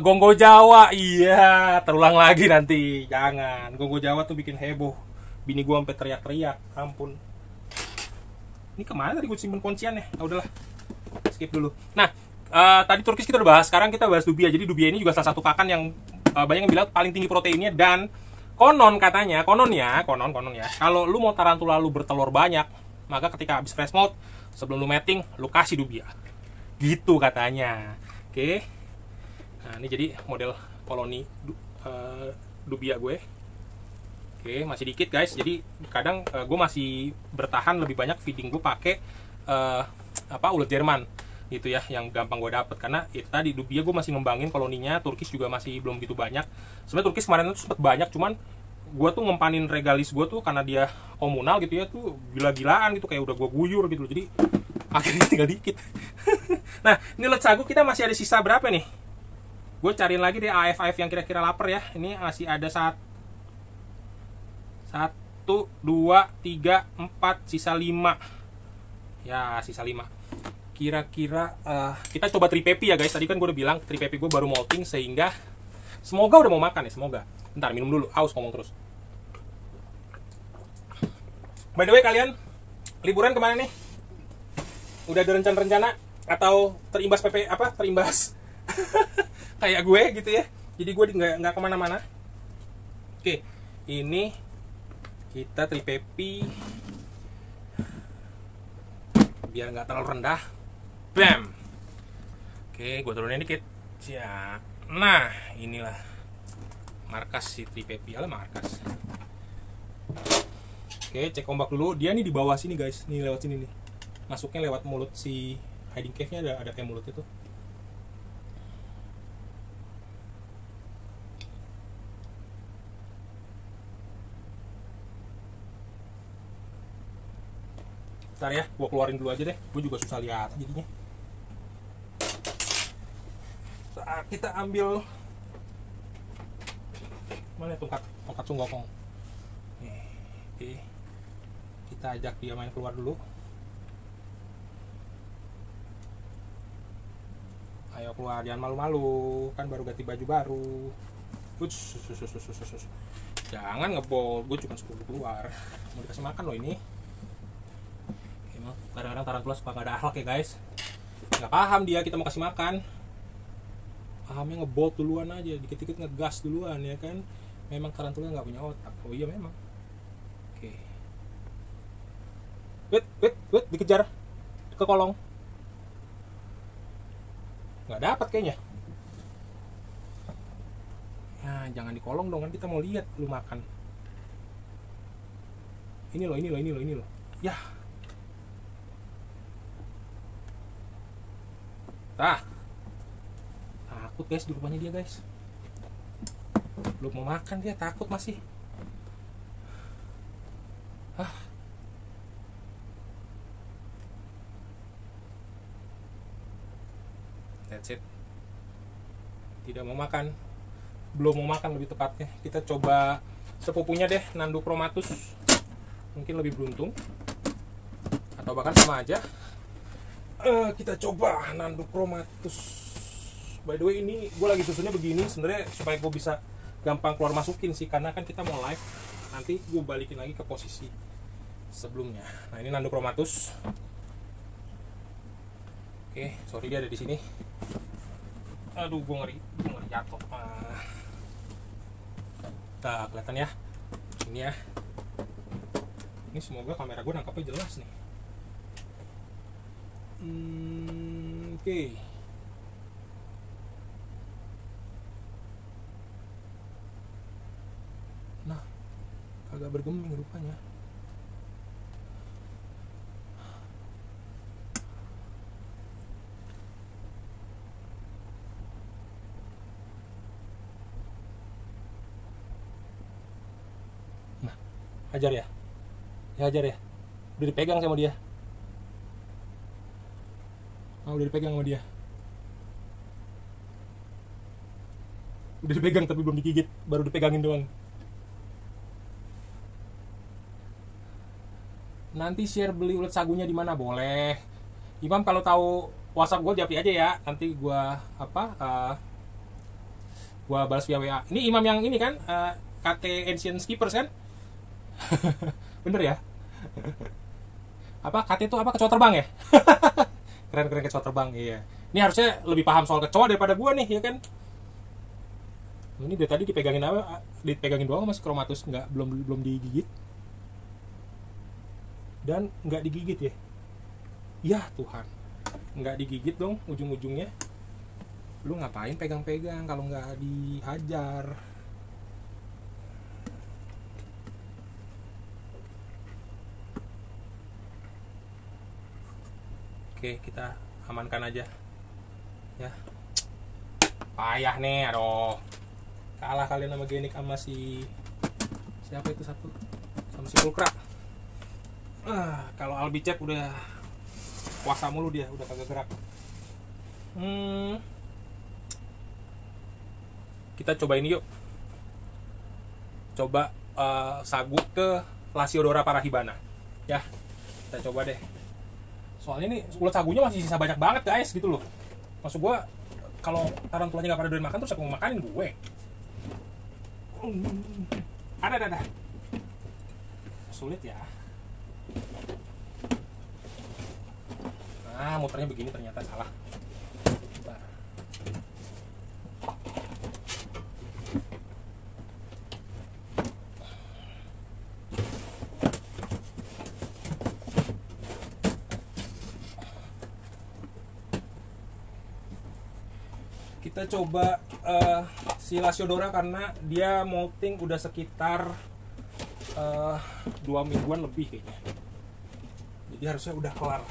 Gonggo Jawa, iya, terulang lagi nanti. Jangan, Gonggo Jawa tuh bikin heboh. Bini gua sampai teriak-teriak, ampun. Ini kemana tadi gue simpen kunciannya? Udahlah, skip dulu. Nah, tadi Turkish kita udah bahas, sekarang kita bahas dubia. Jadi dubia ini juga salah satu pakan yang banyak yang bilang paling tinggi proteinnya, dan konon ya, kalau lu mau tarantula lu bertelur banyak, maka ketika habis fresh mode, sebelum lu mating, lu kasih dubia. Gitu katanya. Oke. Nah, ini jadi model koloni dubia gue. Oke, masih dikit guys. Jadi kadang gue masih bertahan lebih banyak feeding gue pakai ulet Jerman gitu ya, yang gampang gue dapet, karena itu tadi dubia gue masih ngembangin koloninya. Turkish juga masih belum gitu banyak. Sebenarnya Turkish kemarin itu sempat banyak, cuman gue tuh ngempanin regalis gue tuh karena dia komunal gitu ya, tuh gila-gilaan gitu, kayak udah gue guyur gitu. Jadi akhirnya tinggal dikit. Nah, ini ulet sagu kita masih ada sisa berapa nih? Gue cariin lagi deh AF yang kira-kira lapar ya. Ini masih ada 1, 2, 3, 4, sisa 5. Ya, sisa 5. Kira-kira kita coba tripepi ya guys. Tadi kan gue udah bilang tripepi gue baru molting, sehingga semoga udah mau makan ya, semoga. Bentar, minum dulu, haus ngomong terus. By the way, kalian liburan kemana nih? Udah ada rencana-rencana atau terimbas terimbas kayak gue gitu ya? Jadi gue nggak kemana-mana. Oke, ini kita tripepi biar nggak terlalu rendah. Bam. Oke, gue turunin dikit. Ya. Nah, inilah markas si tripepi. Alah, markas. Oke, cek ombak dulu. Dia nih di bawah sini guys. Nih lewat sini nih. Masuknya lewat mulut si hiding cave-nya, ada kayak mulut itu. Bentar ya, gua keluarin dulu aja deh. Gua juga susah lihat jadinya. Saat kita ambil mana tongkat sunggokong. Nih, oke. Kita ajak dia main keluar dulu. Ayo keluar, jangan malu-malu, kan baru ganti baju baru. Jangan ngebol, gue cuma suruh keluar. Mau dikasih makan loh ini. Emang kadang-kadang tarantula suka gak ada akhlak ya guys. Gak paham dia kita mau kasih makan. Pahamnya ngebolt duluan aja, dikit-dikit ngegas duluan ya kan. Memang tarantula gak punya otak. Oh iya memang. Oke. Wait, dikejar ke kolong. Nggak dapat kayaknya. Ya, jangan di kolong dong, kan kita mau lihat lu makan. Ini loh. Ya. Takut guys di rumahnya dia guys. Belum mau makan dia, takut masih. That's it. Tidak mau makan. Belum mau makan lebih tepatnya. Kita coba sepupunya deh, Nandocromatus. Mungkin lebih beruntung. Atau bahkan sama aja. Kita coba Nandocromatus. By the way, ini gue lagi susunnya begini sebenarnya supaya gue bisa gampang keluar masukin sih, karena kan kita mau live. Nanti gue balikin lagi ke posisi sebelumnya. Nah, ini Nandocromatus. Oke, sorry dia ada di sini. Aduh, gue ngeri jatuh. Nah, kelihatan ya. Ini ya. Ini semoga kamera gue nangkapnya jelas nih. Oke. Nah, agak bergeming rupanya. Hajar ya? Ya hajar ya? Udah dipegang sama dia. Udah dipegang sama dia. Udah dipegang tapi belum digigit, baru dipegangin doang. Nanti share beli ulet sagunya di mana boleh. Imam kalau tahu WhatsApp gue japri aja ya. Nanti gue gue balas via WA. Ini Imam yang ini kan KT Ancient Skippers kan? Bener ya? Apa KT itu apa, kecoa terbang ya? Keren kecoa terbang, iya. Ini harusnya lebih paham soal kecoa daripada gua nih, ya kan? Ini dari tadi dipegangin apa? Dipegangin doang masih Chromatus, belum digigit. Dan nggak digigit ya? Ya Tuhan, nggak digigit dong ujung-ujungnya. Lu ngapain pegang-pegang kalau nggak dihajar? Oke, kita amankan aja ya. Payah nih, aduh. Kalah kalian sama Genik sama si Siapa itu satu? Sama si Pulkra. Kalau Albicep udah puasa mulu dia, udah kagak gerak. Kita coba ini yuk. Coba sagu ke Lasiodora parahibana. Ya, kita coba deh. Soalnya ini ulat sagunya masih sisa banyak banget guys gitu loh. Maksud gua kalau tarantulanya nggak pada doyan makan terus aku mau makanin gue. Ada. Sulit ya. Nah, muternya begini ternyata salah. Bentar. Kita coba si Lasiodora karena dia molting udah sekitar 2 mingguan lebih kayaknya. Jadi harusnya udah kelar.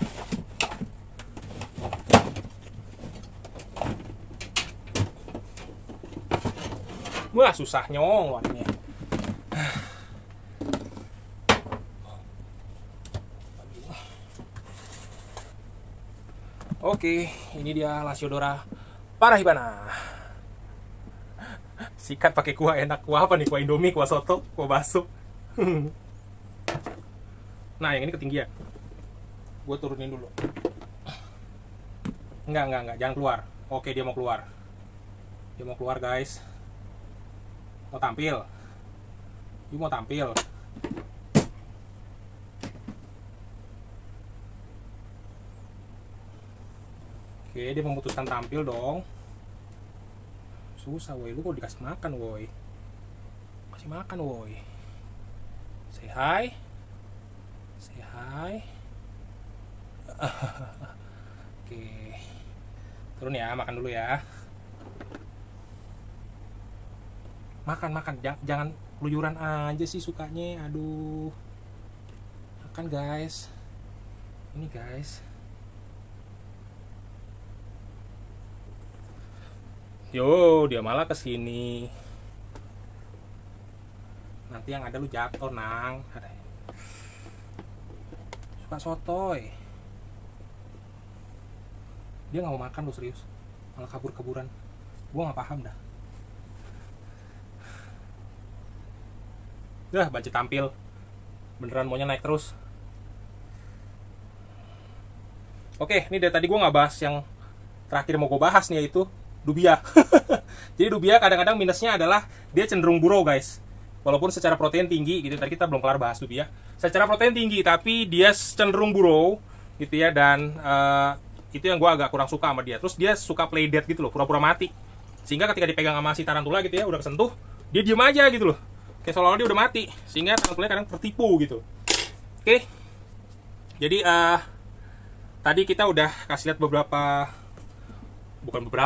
Wah, susah nyong warnanya. Oke, ini dia Lasiodora parahibana. Sikat pakai kuah enak. Kuah apa nih? Kuah Indomie, kuah soto, kuah bakso. Nah, yang ini ketinggian. Gue turunin dulu. Enggak, jangan keluar. Oke, dia mau keluar. Dia mau keluar, guys. Mau tampil. Dia mau tampil. Oke, dia memutuskan tampil dong. Susah woi, lu kok dikasih makan woi. Kasih makan woi. Say hi. Say hi. Oke. Turun ya, makan dulu ya. Makan, jangan keluyuran aja sih sukanya. Aduh. Makan guys. Ini guys. Yo, dia malah kesini. Nanti yang ada lu jatuh, nang. Suka sotoy. Dia nggak mau makan lu serius. Malah kabur-kaburan. Gua nggak paham dah. Banci tampil. Beneran maunya naik terus. Oke, ini dari tadi gua nggak bahas yang terakhir mau gue bahas nih, yaitu dubia. Jadi dubia kadang-kadang minusnya adalah dia cenderung burau guys. Walaupun secara protein tinggi gitu, tadi kita belum kelar bahas dubia. Secara protein tinggi tapi dia cenderung burau gitu ya, dan itu yang gue agak kurang suka sama dia. Terus dia suka play dead gitu loh, pura-pura mati. Sehingga ketika dipegang sama si tarantula gitu ya, udah kesentuh, dia diem aja gitu loh. Kayak seolah-olah dia udah mati. Sehingga tarantulanya kadang tertipu gitu. Oke. Jadi tadi kita udah kasih lihat beberapa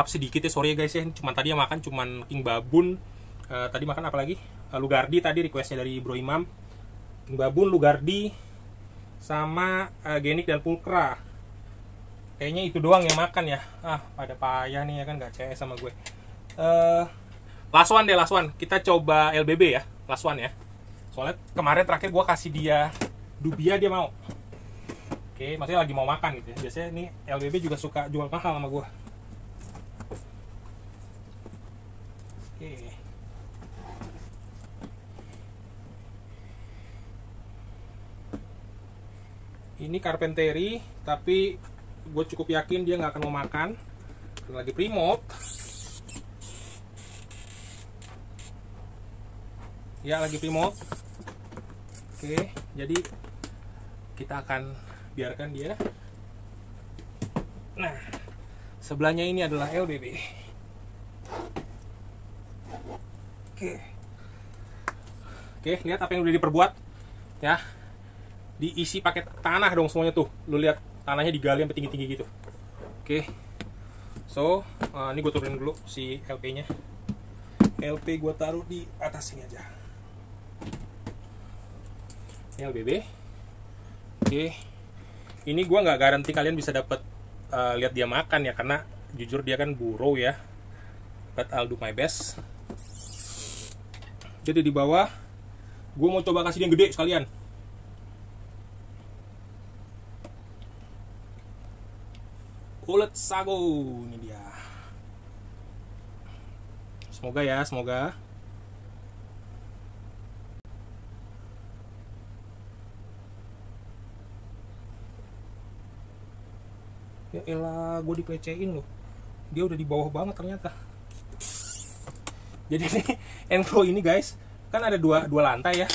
sedikit ya, sorry ya guys ya, cuman tadi yang makan cuman king babun. Tadi makan apa lagi? Lugardi tadi requestnya dari Bro Imam. King babun, Lugardi, sama Genik dan Pulkra. Kayaknya itu doang yang makan ya. Pada payah nih ya kan, gak CS sama gue. Last one. Kita coba LBB ya, last one ya. Soalnya kemarin terakhir gue kasih dia dubia, dia mau. Oke, maksudnya lagi mau makan gitu ya. Biasanya nih LBB juga suka jual mahal sama gue. Ini Carpenteri, tapi gue cukup yakin dia nggak akan mau makan. Lagi primop. Ya, lagi primop. Oke, jadi kita akan biarkan dia. Nah, sebelahnya ini adalah LBB. Oke, lihat apa yang udah diperbuat ya. Diisi pakai tanah dong semuanya tuh. Lu lihat tanahnya digali sampai tinggi-tinggi gitu. Oke. So, ini gue turunin dulu si LP-nya. LP gue taruh di atas sini aja. Ini LBB. Oke. Ini gue nggak garansi kalian bisa dapat lihat dia makan ya, karena jujur dia kan burrow ya. But I'll do my best. Jadi di bawah Gue mau coba kasih yang gede sekalian. Ulet sago, ini dia. Semoga ya, semoga. Ya elah, gue dipecein loh. Dia udah di bawah banget ternyata. Jadi ini enclo ini guys, kan ada dua lantai ya.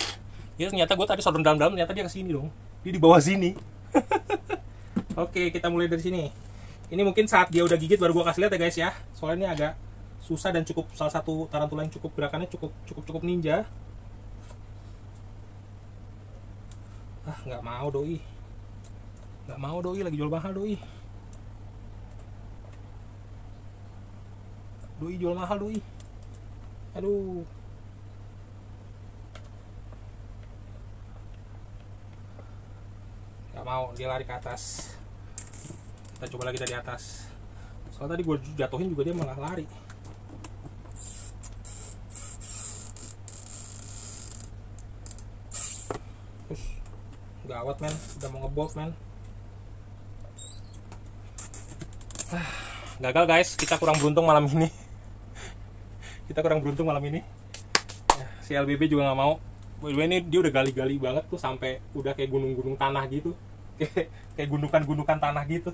Ya ternyata gue tadi sodor dalam-dalam, ternyata dia kesini dong. Dia di bawah sini. Oke, kita mulai dari sini. Ini mungkin saat dia udah gigit baru gue kasih lihat ya guys ya. Soalnya ini agak susah dan cukup salah satu tarantula yang cukup gerakannya cukup ninja. Ah, nggak mau doi. Nggak mau doi, lagi jual mahal doi. Doi jual mahal doi. Aduh. Gak mau, dia lari ke atas. Kita coba lagi dari atas. Soalnya tadi gue jatuhin juga dia malah lari. Terus gawat men, udah mau ngebolt men. Gagal guys, kita kurang beruntung malam ini. Kita kurang beruntung malam ini. Si LBB juga nggak mau. By the way, ini dia udah gali-gali banget tuh sampai udah kayak gunung-gunung tanah gitu. Kayak gundukan-gundukan tanah gitu.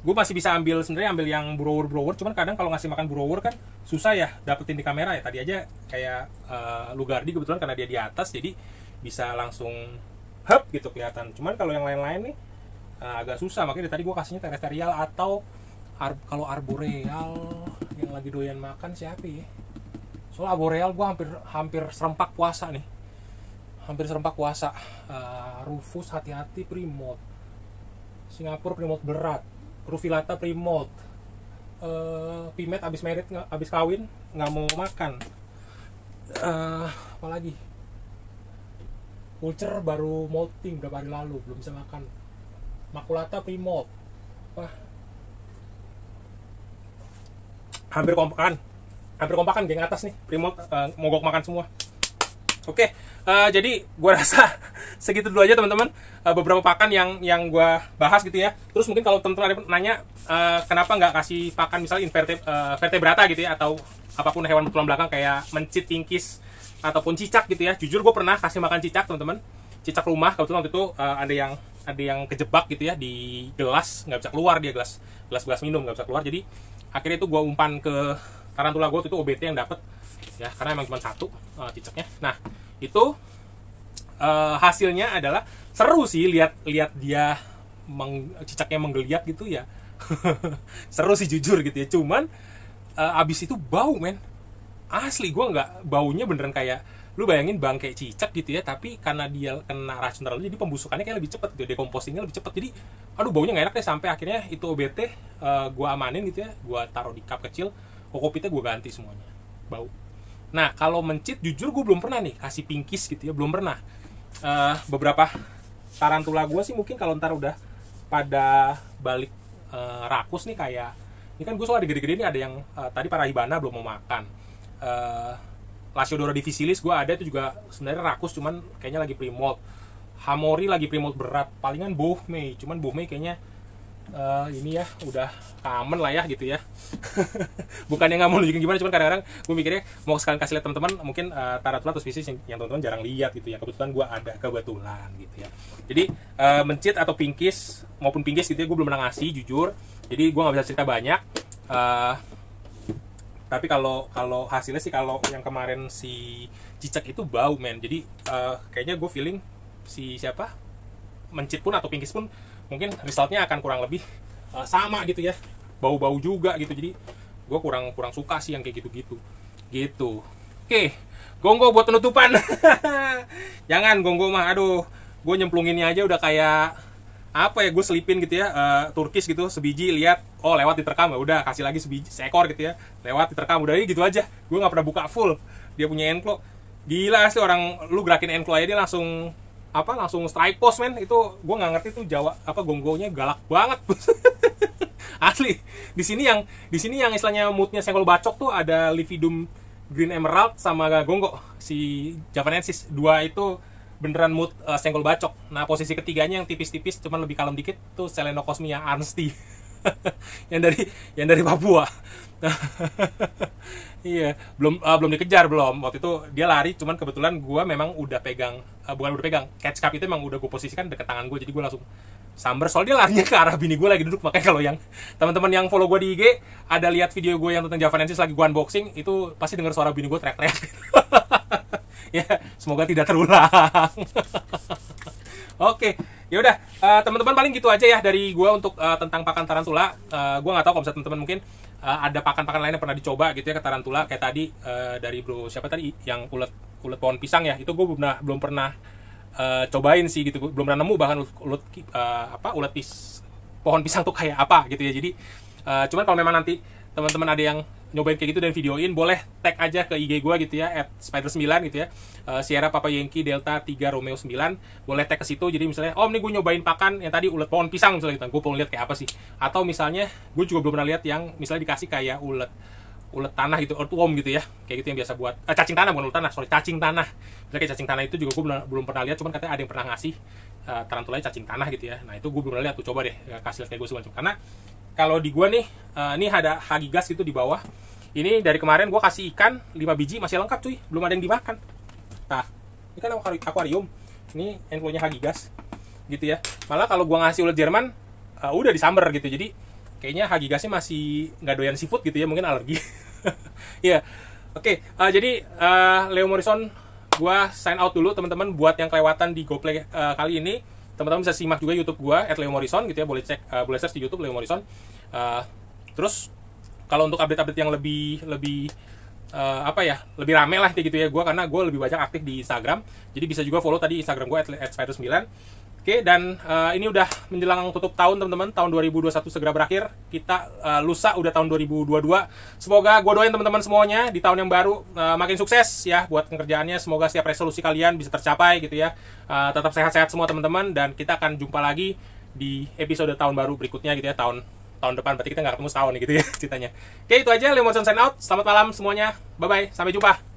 Gue masih bisa sebenarnya ambil yang blower, cuman kadang kalau ngasih makan blower kan susah ya dapetin di kamera ya. Tadi aja kayak Lugardi kebetulan karena dia di atas jadi bisa langsung hap gitu kelihatan. Cuman kalau yang lain-lain nih agak susah, makanya tadi gue kasihnya terrestrial atau kalau arboreal yang lagi doyan makan siapa ya? Soalnya arboreal gue hampir serempak puasa nih, Rufus hati-hati Primot, Singapura Primot berat, Rufilata Primot, Pimet abis kawin nggak mau makan, apalagi Vulture baru molting berapa hari lalu belum bisa makan, Makulata Primot. Wah, hampir kompakan geng atas nih Primot, mogok makan semua. Oke, jadi gue rasa segitu dulu aja teman-teman, beberapa pakan yang gue bahas gitu ya. Terus mungkin kalau teman-teman ada nanya kenapa nggak kasih pakan misalnya vertebrata gitu ya, atau apapun hewan bertulang belakang kayak mencit, tingkis, ataupun cicak gitu ya. Jujur gue pernah kasih makan cicak teman-teman, cicak rumah. Kebetulan waktu itu ada yang kejebak gitu ya di gelas, nggak bisa keluar dia, gelas minum nggak bisa keluar. Jadi akhirnya itu gue umpan ke tarantula gue, itu OBT yang dapet ya, karena emang cuma satu cicaknya. Nah itu hasilnya adalah seru sih, lihat dia cicaknya menggeliat gitu ya. Seru sih jujur gitu ya. Cuman abis itu bau men, asli gue nggak, baunya beneran kayak lu bayangin bangkai cicak gitu ya, tapi karena dia kena racun terlalu jadi pembusukannya kayak lebih cepat gitu, decompostingnya lebih cepat. Jadi aduh baunya nggak enak deh, sampai akhirnya itu OBT gue amanin gitu ya, gue taruh di cup kecil, kokopitnya gue ganti semuanya, bau. Nah kalau mencit jujur gue belum pernah nih kasih pinkis gitu ya, belum pernah. Beberapa tarantula gue sih mungkin kalau ntar udah pada balik rakus nih, kayak ini kan gue soal ada gede-gede nih, ada yang tadi Parahibana belum mau makan, Lasiodora difficilis gue ada, itu juga sebenarnya rakus cuman kayaknya lagi pre-molt. Hamori lagi pre-molt berat, palingan Bohmei, cuman Bohmei kayaknya ini ya udah common lah ya gitu ya. Bukannya nggak mau nunjukin gimana, cuman kadang-kadang gue mikirnya mau sekalian kasih lihat teman-teman mungkin tarantula atau spesies yang teman-teman jarang lihat gitu ya, kebetulan gue ada kebetulan gitu ya. Jadi mencit atau pinkis maupun pinkis gitu ya gue belum pernah ngasih jujur, jadi gue nggak bisa cerita banyak. Tapi kalau hasilnya sih, kalau yang kemarin si cicak itu bau men, jadi kayaknya gue feeling si siapa mencit pun atau pinkis pun mungkin resultnya akan kurang lebih sama gitu ya, bau-bau juga gitu. Jadi gue kurang suka sih yang kayak gitu. Oke, gonggo buat penutupan. Jangan gonggo mah, aduh gue nyemplunginnya aja udah kayak apa ya, gue selipin gitu ya, turkis gitu, sebiji lihat, oh lewat diterkam, ya udah kasih lagi seekor gitu ya, lewat diterkam, udah gitu aja. Gue nggak pernah buka full dia punya enclo. Gila sih orang, lu gerakin enclo aja dia langsung strike pose men. Itu gue nggak ngerti tuh Jawa gonggonya galak banget. Asli. Di sini yang istilahnya moodnya senggol bacok tuh ada Lividum Green Emerald sama Gonggo si Javanensis. Dua itu beneran mood senggol bacok. Nah, posisi ketiganya yang tipis-tipis cuman lebih kalem dikit tuh Selenocosmia Arnsti. yang dari Papua. Iya, belum dikejar belum. Waktu itu dia lari, cuman kebetulan gue memang udah pegang, bukan udah pegang, catch cup itu emang udah gue posisikan deket tangan gue, jadi gue langsung samber. Soalnya dia larinya ke arah bini gue lagi duduk, makanya kalau yang teman-teman yang follow gue di IG ada lihat video gue yang tentang Javanensis lagi gue unboxing, itu pasti dengar suara bini gue teriak-teriak. Ya, semoga tidak terulang. Oke, ya udah, teman-teman paling gitu aja ya dari gue untuk tentang pakan tarantula. Gue nggak tahu kalau misalnya teman-teman mungkin ada pakan-pakan lain yang pernah dicoba gitu ya ke tarantula, kayak tadi dari bro siapa tadi yang ulet pohon pisang ya, itu gue belum pernah cobain sih gitu, belum pernah nemu bahkan ulet pohon pisang tuh kayak apa gitu ya. Jadi cuman kalau memang nanti teman-teman ada yang nyobain kayak gitu dan videoin, boleh tag aja ke IG gue gitu ya, @spider9 gitu ya, Sierra Papa Yankee Delta 3 Romeo 9, boleh tag ke situ. Jadi misalnya, ini gue nyobain pakan yang tadi ulet pohon pisang misalnya gitu, gue pengen lihat kayak apa sih. Atau misalnya gue juga belum pernah lihat yang misalnya dikasih kayak ulet tanah gitu, earthworm gitu ya, kayak gitu yang biasa buat cacing tanah, bukan ulet tanah, sorry, cacing tanah. Misalnya kayak cacing tanah itu juga gue belum pernah lihat, cuman katanya ada yang pernah ngasih tarantulanya cacing tanah gitu ya. Nah itu gue belum pernah lihat tuh, coba deh kasih lihat kayak gue semacam. Karena kalau di gue nih, ini ada hagigas gitu di bawah. Ini dari kemarin gue kasih ikan 5 biji, masih lengkap cuy, belum ada yang dimakan. Nah, ini kan akuarium, ini enclosure-nya hagigas gitu ya. Malah kalau gue ngasih ulet Jerman, udah disamber gitu. Jadi kayaknya hagigasnya masih nggak doyan seafood gitu ya, mungkin alergi. Ya, oke. Jadi Leo Morrison, gue sign out dulu teman-teman. Buat yang kelewatan di GoPlay kali ini, teman-teman bisa simak juga YouTube gue @Leo Morrison gitu ya, boleh cek, boleh search di YouTube Leo Morrison. Terus kalau untuk update-update yang lebih lebih rame lah kayak gitu ya, karena gue lebih banyak aktif di Instagram, jadi bisa juga follow tadi Instagram gue @spider9. Oke, dan ini udah menjelang tutup tahun teman-teman, tahun 2021 segera berakhir, kita lusa udah tahun 2022. Semoga gue doain teman-teman semuanya di tahun yang baru makin sukses ya buat pekerjaannya, semoga setiap resolusi kalian bisa tercapai gitu ya. Tetap sehat-sehat semua teman-teman, dan kita akan jumpa lagi di episode tahun baru berikutnya gitu ya, tahun depan, berarti kita nggak ketemu setahun nih gitu ya ceritanya. Oke, itu aja, Leo Morrison sign out. Selamat malam semuanya, bye bye, sampai jumpa.